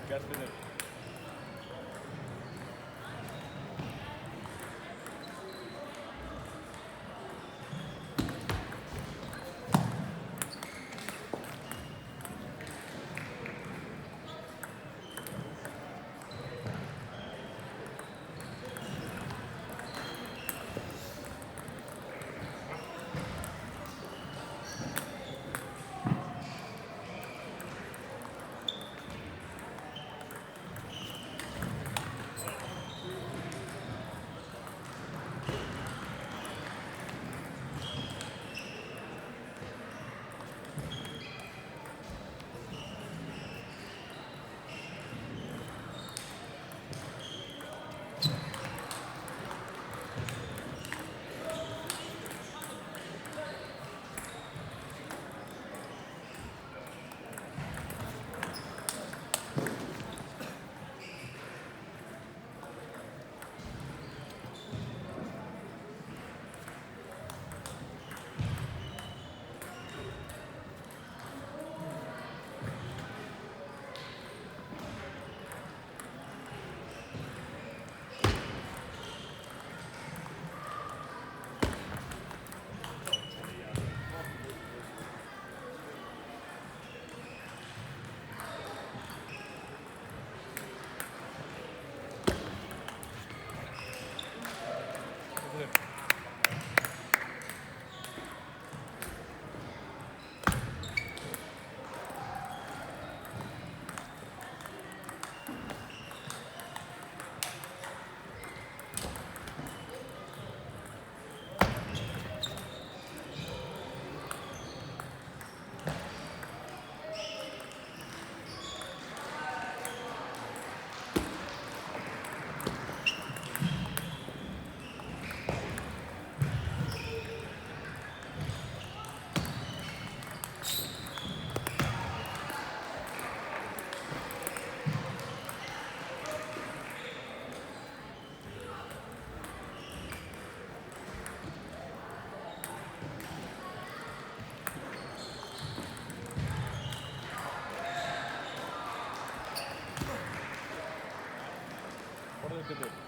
Grazie a te. Guarda che bello.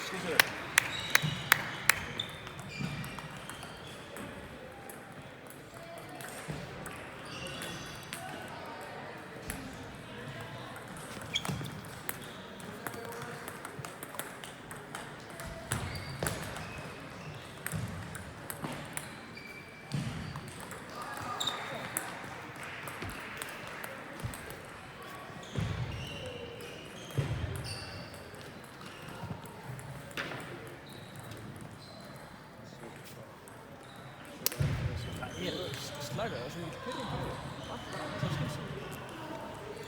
Scusa. Slaga, það er svo mikið pyrring fyrir það. Það skilst sig.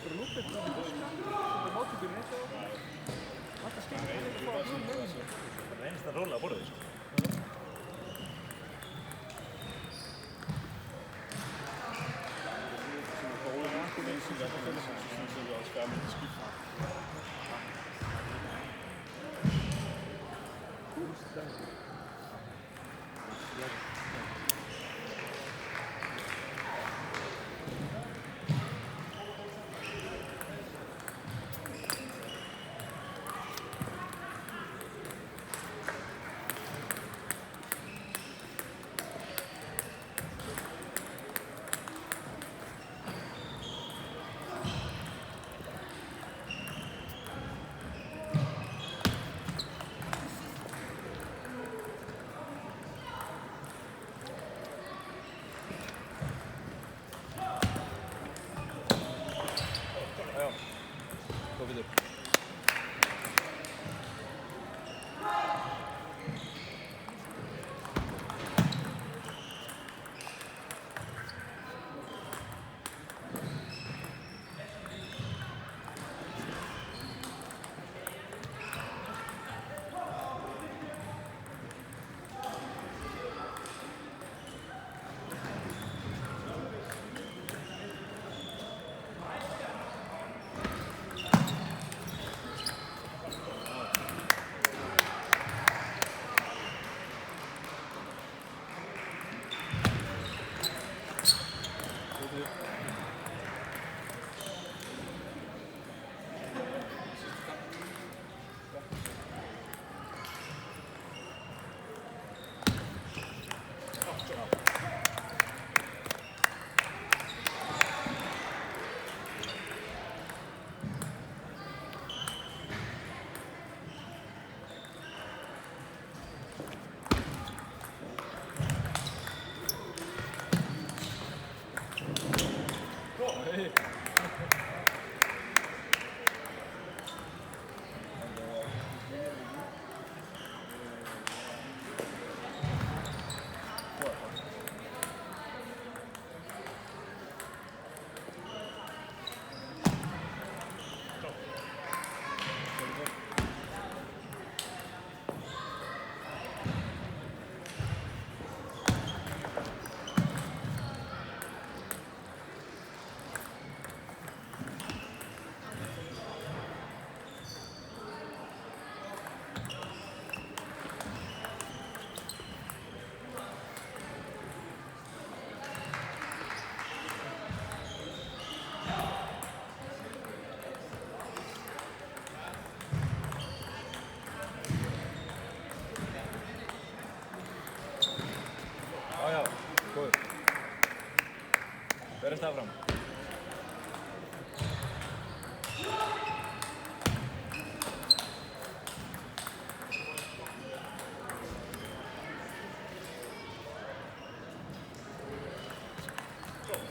Fyrir lúpið, það er móttökurinn eitt og alltaf skilst það ekki að fá að hljóða með þessu. Það er einst að róla að borða þessu. Svona góður náttúrulega sem það er sem við á skamið til skýrt. Berist áfram.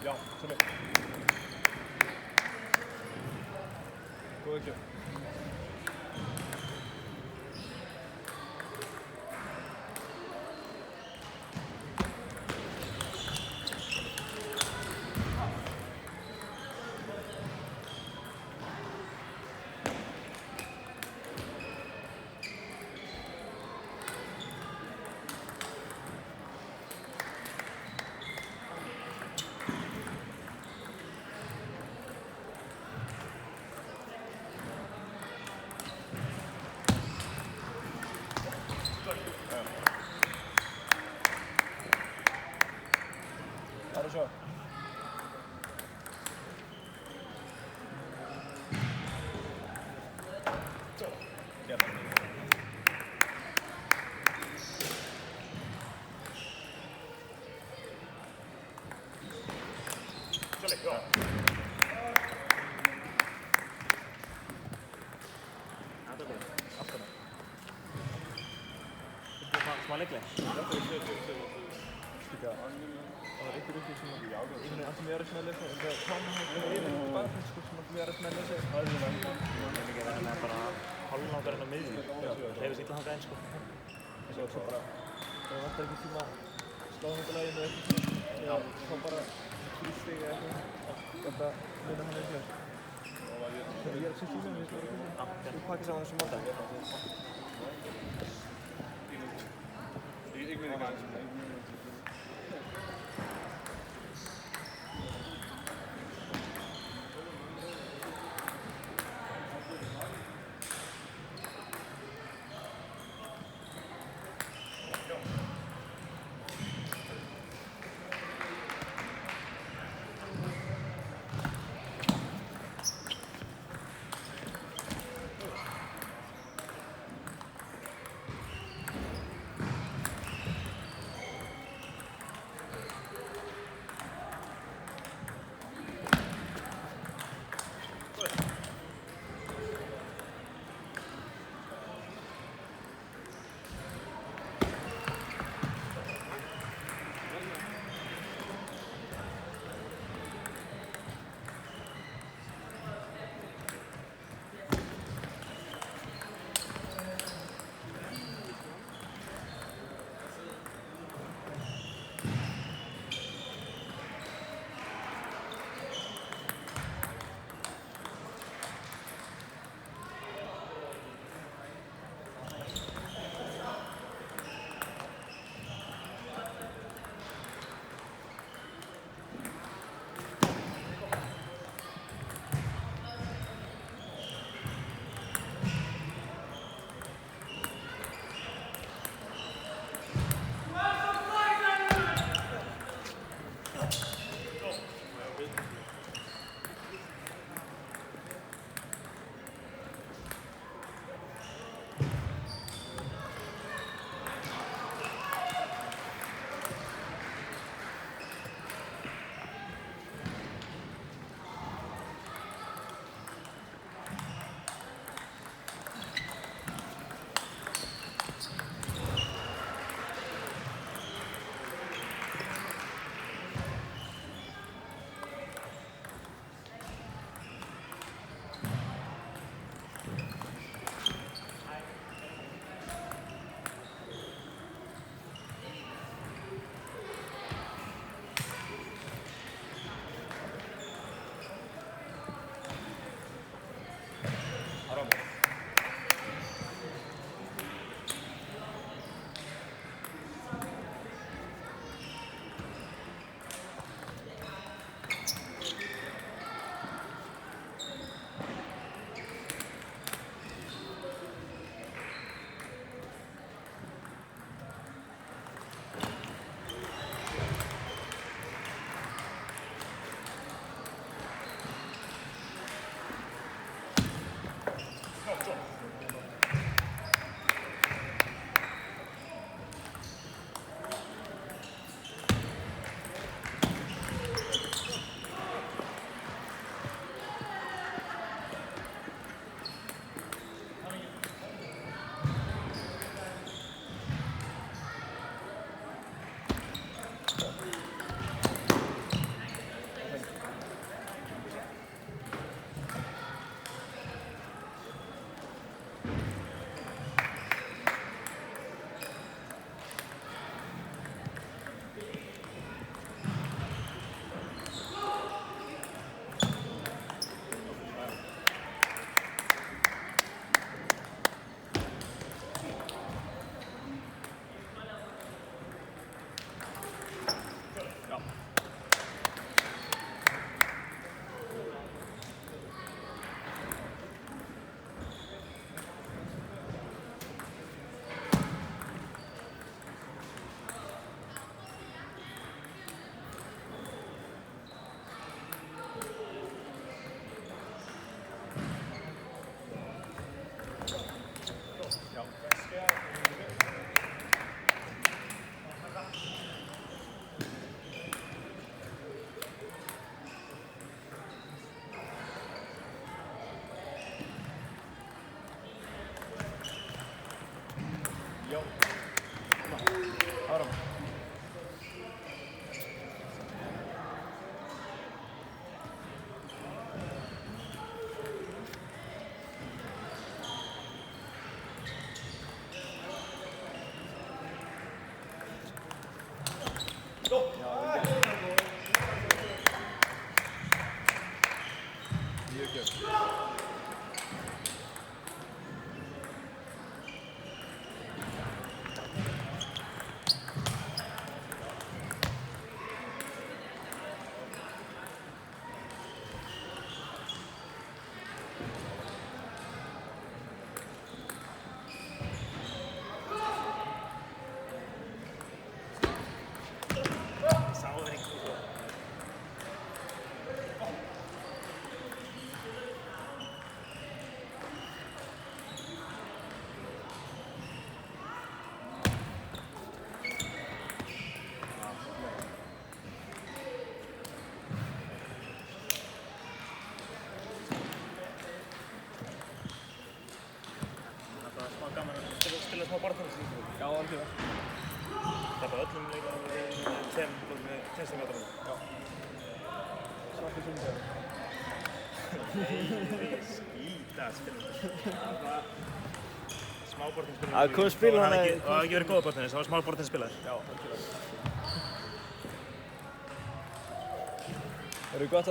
Já, sem er. Góð ekki. Хорошо. Smá leikleg. Það var einhver uppi sem allir mjög að smæla þessu, en það koma hann yfir bakfætt sko sem allir mjög að smæla þessu. Það er mjög vel. Ég er mikið að vera með bara hálflangar inn á miðjum. Það hefur illa hangað einn sko. Svo bara, það vantar ekki tíma sláðmyndalæginu eða eitthvað. Þá bara þrýstig eða eitthvað. Þetta vinna hann eitthvað. Þegar ég er að sýtt í mig, við þú pakkið saman þessum máta. Áram. Mjög gjöf. Spila smá barþjóðs í þessu. Já, algjörlega. Það er bara öllum leikunum með tveim stingaðar. Já. Svartur sunnudagur. Nei, skýta spilum. Það var smábortin spilum. Það kom spila hana í... Það var ekki verið góða bortinni, það var smábortin spilaðir. Já, algjörlega. Eru gott að